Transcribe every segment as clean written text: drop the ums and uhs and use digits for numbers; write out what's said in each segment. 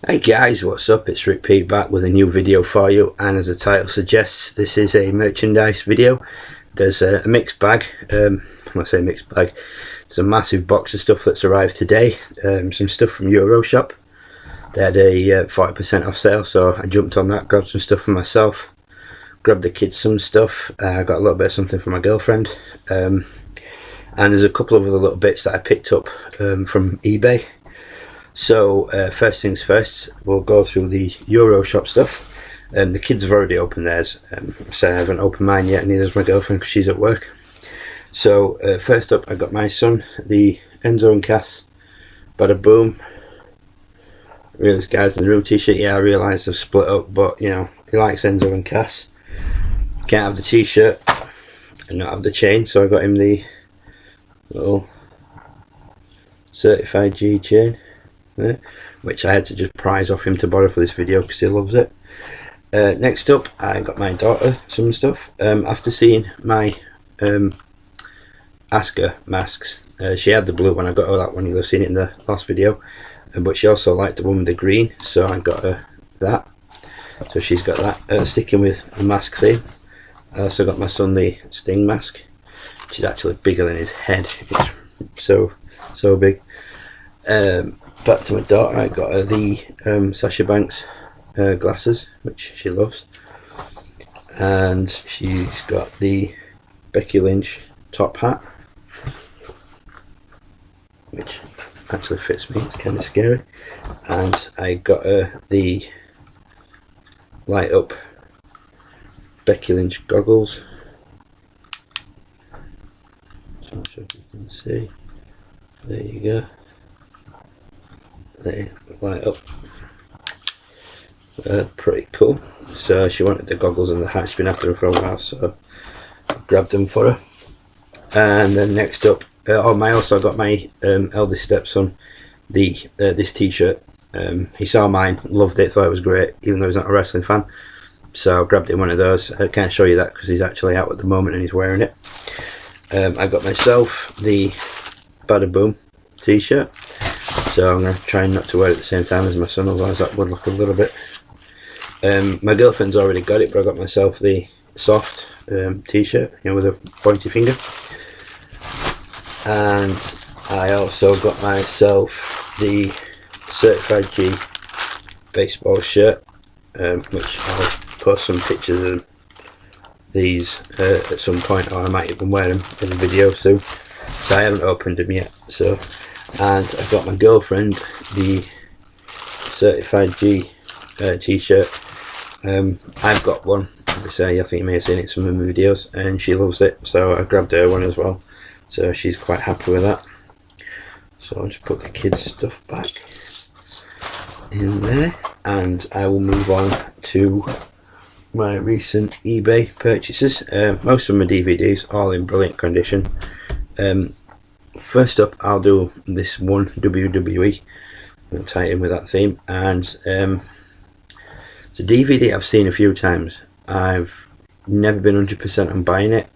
Hey guys, what's up? It's Rick Pete back with a new video for you, and as the title suggests, this is a merchandise video. There's a mixed bag. When I say mixed bag, it's a massive box of stuff that's arrived today. Some stuff from Euroshop. They had a 40% off sale, so I jumped on that, grabbed some stuff for myself, grabbed the kids some stuff. I got a little bit of something for my girlfriend, and there's a couple of other little bits that I picked up from eBay. So first things first, we'll go through the Euroshop stuff. The kids have already opened theirs, so I haven't opened mine yet, neither has my girlfriend because she's at work. So first up, I got my son the Enzo and Cass Bada Boom Realist Guys in the Room t-shirt. Yeah, I realise they've split up, but you know, he likes Enzo and Cass. Can't have the t-shirt and not have the chain, so I got him the little certified G chain, which I had to just prize off him to borrow for this video because he loves it. Next up, I got my daughter some stuff. After seeing my Asker masks, she had the blue one. I got her that one, you'll have seen it in the last video, but she also liked the one with the green, so I got her that. So she's got that. Sticking with the mask theme, I also got my son the Sting mask, which is actually bigger than his head. It's so big. Back to my daughter, I got her the Sasha Banks glasses, which she loves, and she's got the Becky Lynch top hat, which actually fits me, it's kind of scary, and I got her the light up Becky Lynch goggles, so I'm sure you can see, there you go. They light up, pretty cool. So she wanted the goggles and the hat, she's been after them for a while, so I grabbed them for her. And then next up, I also got my eldest stepson this t-shirt. He saw mine, loved it, thought it was great, even though he's not a wrestling fan, so I grabbed him one of those. I can't show you that because he's actually out at the moment and he's wearing it. I got myself the Bada Boom t-shirt, so I'm going to try not to wear it at the same time as my son, otherwise that would look a little bit. My girlfriend's already got it, but I got myself the soft t-shirt, you know, with a pointy finger. And I also got myself the Certified G baseball shirt, which I'll post some pictures of these at some point, or I might even wear them in the video soon. So I haven't opened them yet. So. And I got my girlfriend the Certified G t-shirt. I've got one, obviously I think you may have seen it in some of my videos, and she loves it, so I grabbed her one as well, so she's quite happy with that. So I'll just put the kids stuff back in there, and I will move on to my recent eBay purchases. Most of my DVDs, all in brilliant condition. First up, I'll do this one WWE, I'll tie it in with that theme, and it's a DVD I've seen a few times. I've never been 100% on buying it,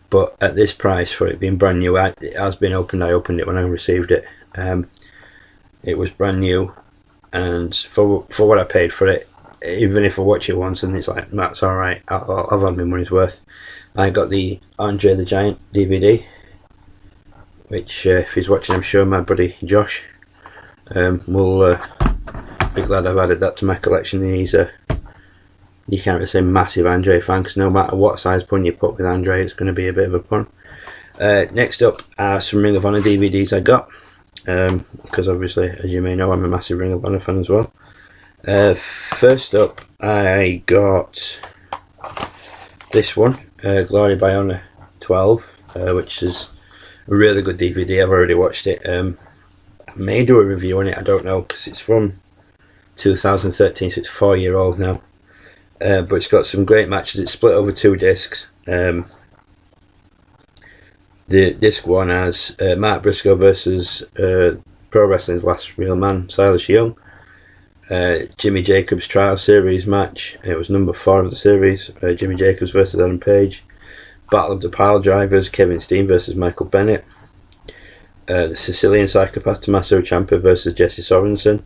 but at this price, for it being brand new, it has been opened. I opened it when I received it. It was brand new, and for what I paid for it, even if I watch it once and it's like, that's alright, I've had my money's worth. I got the Andre the Giant DVD, which if he's watching, I'm sure my buddy Josh will be glad I've added that to my collection. He's you can't really say massive Andre fan, because no matter what size pun you put with Andre, it's going to be a bit of a pun. Next up are some Ring of Honor DVDs I got, because obviously, as you may know, I'm a massive Ring of Honor fan as well. First up, I got this one, Glory by Honor 12, which is a really good DVD. I've already watched it. I may do a review on it, I don't know, because it's from 2013, so it's 4-year-old now. But it's got some great matches. It's split over 2 discs. The disc one has Mark Briscoe versus Pro Wrestling's Last Real Man, Silas Young. Jimmy Jacobs Trial Series match. It was number 4 of the series. Jimmy Jacobs versus Adam Page. Battle of the Pile Drivers, Kevin Steen versus Michael Bennett. The Sicilian Psychopath Tommaso Ciampa versus Jesse Sorensen.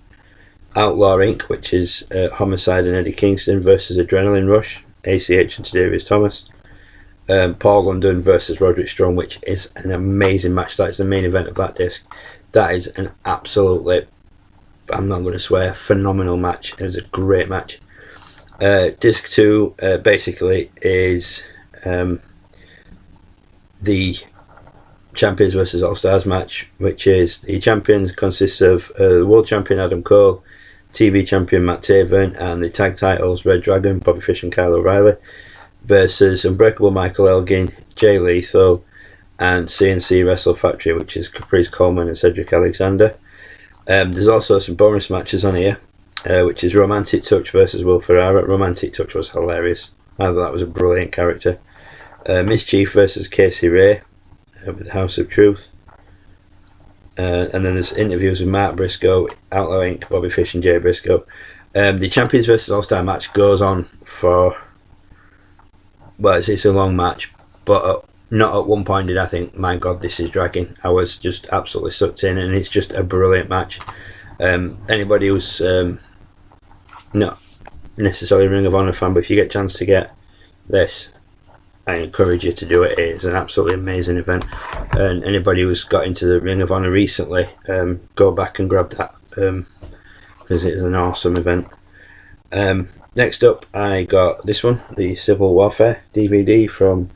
Outlaw Inc., which is Homicide and Eddie Kingston versus Adrenaline Rush, ACH and Tadarius Thomas. Paul London versus Roderick Strong, which is an amazing match. That's the main event of that disc. That is an absolutely, I'm not going to swear, phenomenal match. It was a great match. Disc 2 basically is the Champions versus All Stars match, which is the champions consists of the world champion Adam Cole, TV champion Matt Taven, and the tag titles Red Dragon, Bobby Fish and Kyle O'Reilly, versus Unbreakable Michael Elgin, Jay Lethal, and CNC Wrestle Factory, which is Caprice Coleman and Cedric Alexander. There's also some bonus matches on here, which is Romantic Touch versus Will Ferrara. Romantic Touch was hilarious. I thought that was a brilliant character. Mischief versus Casey Ray with the House of Truth. And then there's interviews with Mark Briscoe, Outlaw Inc., Bobby Fish and Jay Briscoe. The Champions versus All-Star match goes on for... Well, it's a long match, but not at one point did I think, my God, this is dragging. I was just absolutely sucked in, and it's just a brilliant match. Anybody who's not necessarily a Ring of Honor fan, but if you get a chance to get this, I encourage you to do it. It's an absolutely amazing event, and anybody who's got into the Ring of Honor recently, go back and grab that, because it's an awesome event. Next up, I got this one, the Civil Warfare DVD from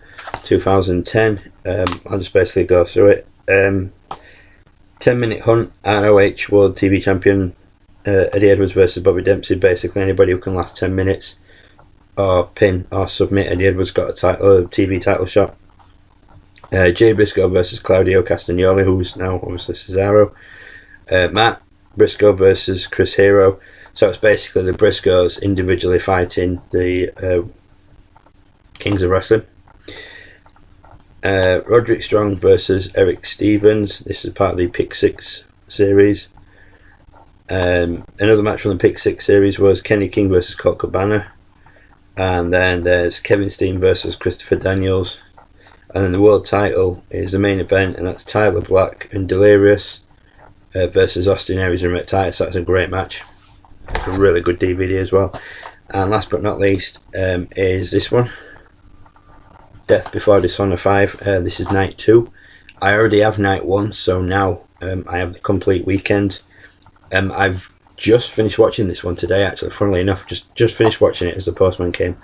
2010. I'll just basically go through it. 10-minute hunt, ROH World TV Champion Eddie Edwards versus Bobby Dempsey. Basically, anybody who can last 10 minutes or pin or submit Eddie Edwards got a TV title shot. Jay Briscoe versus Claudio Castagnoli, who's now obviously Cesaro. Matt Briscoe versus Chris Hero. So it's basically the Briscoes individually fighting the Kings of Wrestling. Roderick Strong versus Eric Stevens. This is part of the Pick 6 series. Another match from the Pick 6 series was Kenny King versus Colt Cabana. And then there's Kevin Steen versus Christopher Daniels. And then the world title is the main event, and that's Tyler Black and Delirious versus Austin Aries and Rhett Titus. That's a great match. It's a really good DVD as well. And last but not least is this one, Death Before Dishonor 5. This is night 2. I already have night 1, so now I have the complete weekend. I've just finished watching this one today, actually, funnily enough. Just finished watching it as the postman came.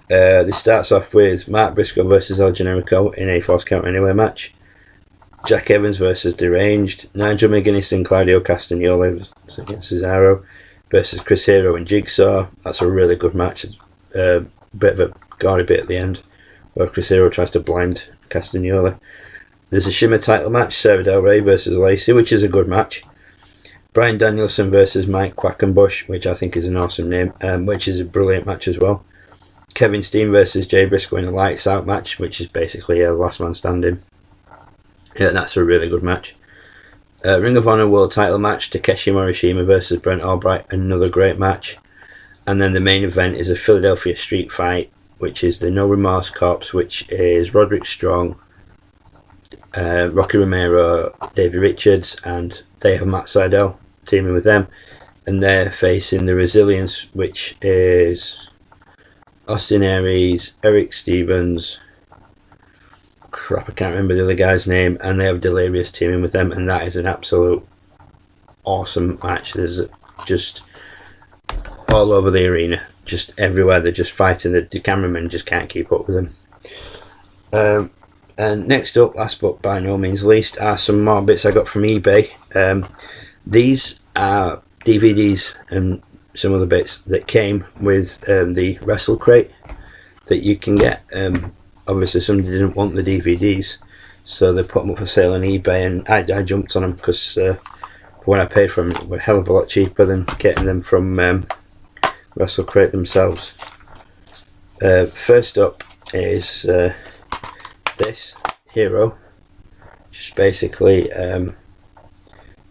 This starts off with Mark Briscoe versus El Generico in a Force Count Anywhere match. Jack Evans versus Deranged. Nigel McGuinness and Claudio Castagnoli against Cesaro versus Chris Hero and Jigsaw. That's a really good match. A bit of a gory bit at the end where Chris Hero tries to blind Castagnoli. There's a Shimmer title match, Sarah Del Rey versus Lacey, which is a good match. Bryan Danielson versus Mike Quackenbush, which I think is an awesome name, which is a brilliant match as well. Kevin Steen versus Jay Briscoe in a Lights Out match, which is basically a last man standing. Yeah, that's a really good match. Ring of Honor World title match, Takeshi Morishima versus Brent Albright, another great match. And then the main event is a Philadelphia Street Fight, which is the No Remorse Corps, which is Roderick Strong, Rocky Romero, Davey Richards, and they have Matt Sydal teaming with them. And they're facing the Resilience, which is Austin Aries, Eric Stevens, I can't remember the other guy's name, and they have Delirious teaming with them, and that is an absolute awesome match. There's just all over the arena, just everywhere. They're just fighting. The cameramen just can't keep up with them. And next up, last but by no means least, are some more bits I got from eBay. These are DVDs and some other bits that came with the Wrestle Crate that you can get. Obviously somebody didn't want the DVDs, so they put them up for sale on eBay, and I jumped on them because what I paid for them were a hell of a lot cheaper than getting them from Wrestle Crate themselves. First up is this Hero, which is basically a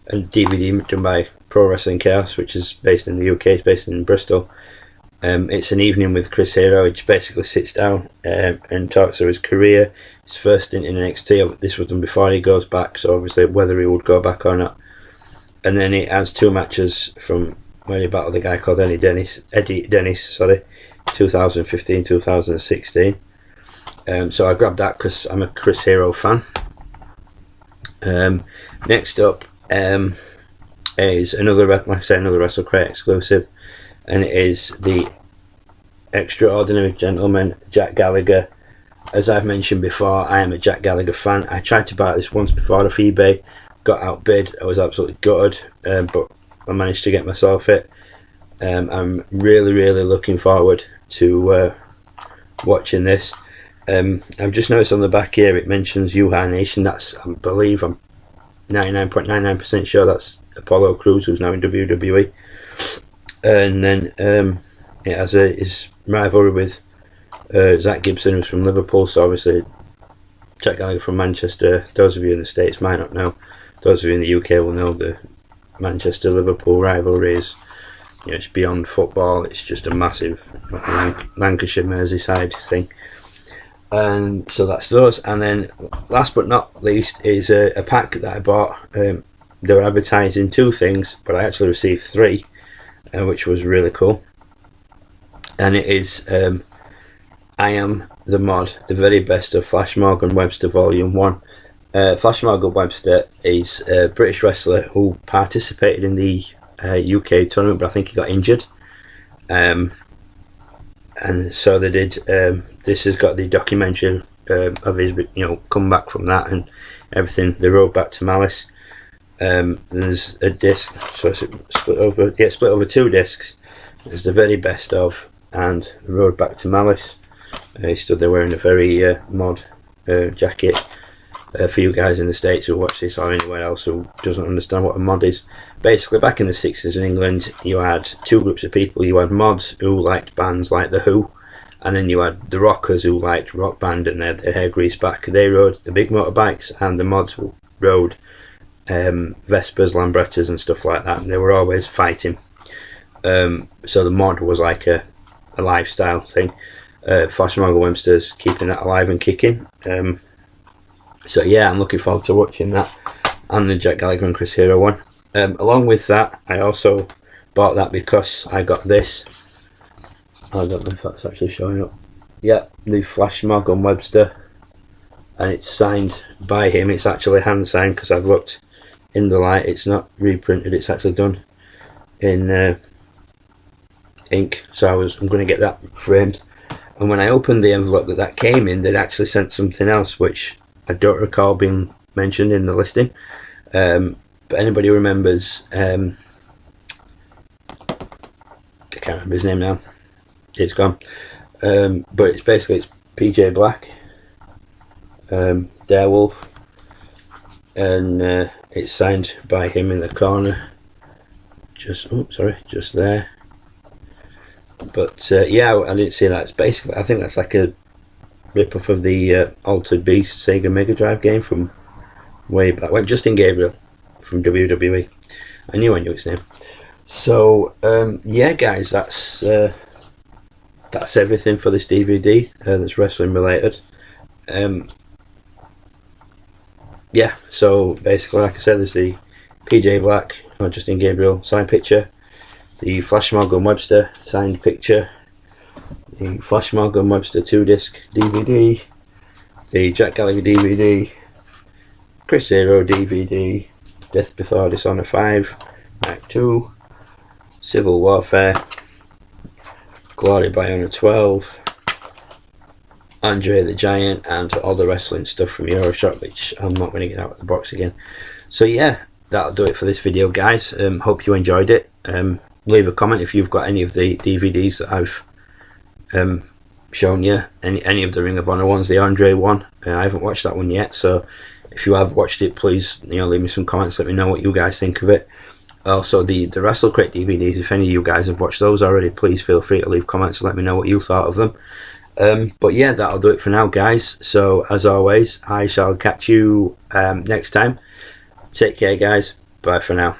DVD done by Pro Wrestling Chaos, which is based in the UK. It's based in Bristol. It's an evening with Chris Hero, which basically sits down and talks through his career, his first stint in NXT. This was done before he goes back, so obviously whether he would go back or not. And then it has 2 matches from where he battled a guy called Eddie Dennis, sorry, 2015, 2016. So I grabbed that because I'm a Chris Hero fan. Next up is another, like I say, another WrestleCrate exclusive, and it is the Extraordinary Gentleman Jack Gallagher. As I've mentioned before, I am a Jack Gallagher fan. I tried to buy this once before off eBay, got outbid. I was absolutely gutted, but I managed to get myself it. I'm really looking forward to watching this. I've just noticed on the back here it mentions Yuha Nation. That's, I believe, I'm 99.99% sure that's Apollo Crews, who's now in WWE. And then it has his rivalry with Zach Gibson, who's from Liverpool. So obviously Jack Gallagher from Manchester. Those of you in the States might not know. Those of you in the UK will know the Manchester-Liverpool rivalry is, you know, it's beyond football. It's just a massive Lancashire Merseyside thing. And so that's those. And then last but not least is a pack that I bought. They were advertising 2 things, but I actually received 3, which was really cool. And it is I Am the Mod, the very best of Flash Morgan Webster Volume 1. Flash Morgan Webster is a British wrestler who participated in the UK tournament, but I think he got injured. And so they did. This has got the documentary of his, you know, comeback from that and everything. The road back to Malice. There's a disc, so it's split over 2 discs. There's the very best of and the road back to Malice. He stood there wearing a very mod jacket. For you guys in the States who watch this or anywhere else who doesn't understand what a mod is, basically back in the 60s in England you had 2 groups of people. You had mods who liked bands like The Who, and then you had the rockers who liked Rock Band and they had their hair greased back. They rode the big motorbikes, and the mods rode Vespers, Lambrettas and stuff like that, and they were always fighting. So the mod was like a lifestyle thing. Flash Morgan Webster's keeping that alive and kicking. So yeah, I'm looking forward to watching that, and the Jack Gallagher and Chris Hero one. Along with that, I also bought that because I got this. I don't know if that's actually showing up. Yeah, the Flash Morgan Webster, and it's signed by him. It's actually hand signed because I've looked in the light. It's not reprinted. It's actually done in ink. So I'm going to get that framed. And when I opened the envelope that came in, they'd actually sent something else, which I don't recall being mentioned in the listing. But anybody who remembers, I can't remember his name now. It's gone. But it's basically PJ Black, Darewolf, and it's signed by him in the corner. Just there. But yeah, I didn't see that. It's basically, I think that's like a rip-off of the Altered Beast Sega Mega Drive game from way back when. Justin Gabriel from WWE. I knew his name. So yeah, guys, that's everything for this DVD that's wrestling related. Yeah, so basically, like I said, there's the PJ Black or Justin Gabriel signed picture, the Flash Morgan Webster signed picture, the Flash Morgan Webster 2-disc DVD, the Jack Gallagher DVD, Chris Hero DVD, Death Before Dishonor 5, Act 2, Civil Warfare, Glory by Honor 12, Andre the Giant, and all the wrestling stuff from Euroshop, which I'm not going to get out of the box again. So yeah, that'll do it for this video, guys. Hope you enjoyed it. Leave a comment if you've got any of the DVDs that I've shown you, any of the Ring of Honor ones, the Andre one. I haven't watched that one yet, so if you have watched it, please, you know, leave me some comments, let me know what you guys think of it. Also, the WrestleCrate DVDs, if any of you guys have watched those already, please feel free to leave comments and let me know what you thought of them. But yeah, that'll do it for now, guys. So as always, I shall catch you next time. Take care, guys. Bye for now.